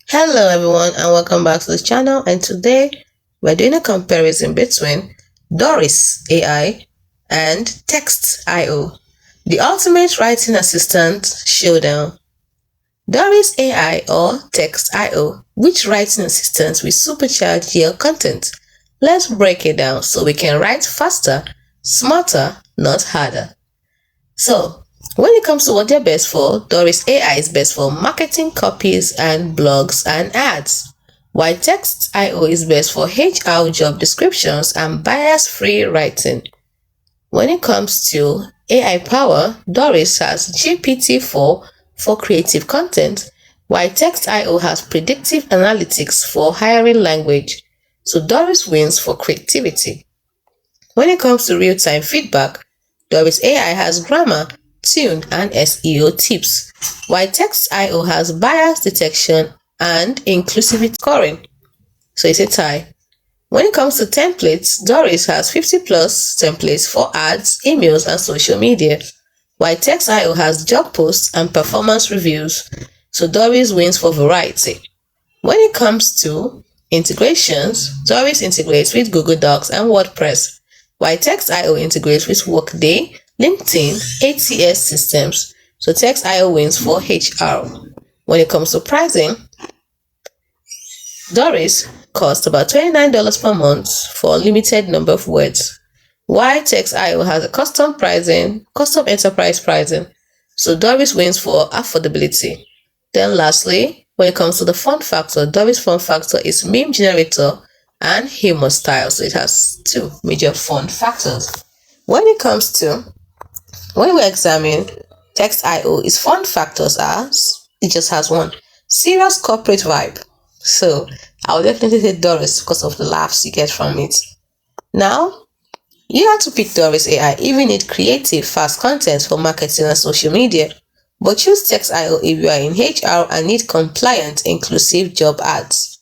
Hello everyone and welcome back to the channel, and today we're doing a comparison between Doris AI and Textio, the ultimate writing assistant showdown. Doris AI or Textio, which writing assistant will supercharge your content? Let's break it down so we can write faster, smarter, not harder. So, when it comes to what they're best for, Doris AI is best for marketing copies and blogs and ads, while Textio is best for HR job descriptions and bias-free writing. When it comes to AI power, Doris has GPT-4 for creative content, while Textio has predictive analytics for hiring language. So Doris wins for creativity. When it comes to real-time feedback, Doris AI has grammar, tune, and SEO tips, while Textio has bias detection and inclusivity scoring. So it's a tie. When it comes to templates, Doris has 50 plus templates for ads, emails, and social media, while Textio has job posts and performance reviews. So Doris wins for variety. When it comes to integrations, Doris integrates with Google Docs and WordPress, while Textio integrates with Workday, LinkedIn, ATS systems. So Textio wins for HR. When it comes to pricing, Doris costs about $29 per month for a limited number of words, while Textio has a custom enterprise pricing. So Doris wins for affordability. Then lastly, when it comes to the font factor, Doris font factor is meme generator and humor style. So it has two major font factors. When we examine Textio, its font factors it just has one: serious corporate vibe. So I would definitely say Doris because of the laughs you get from it. Now, you have to pick Doris AI if you need creative, fast content for marketing and social media. But choose Textio if you are in HR and need compliant, inclusive job ads.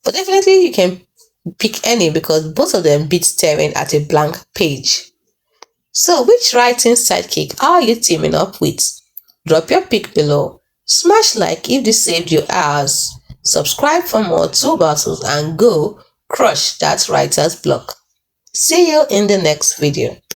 But definitely you can pick any because both of them beat staring at a blank page. So which writing sidekick are you teaming up with? Drop your pick below. Smash like if this saved you hours. Subscribe for more tool battles and go crush that writer's block. See you in the next video.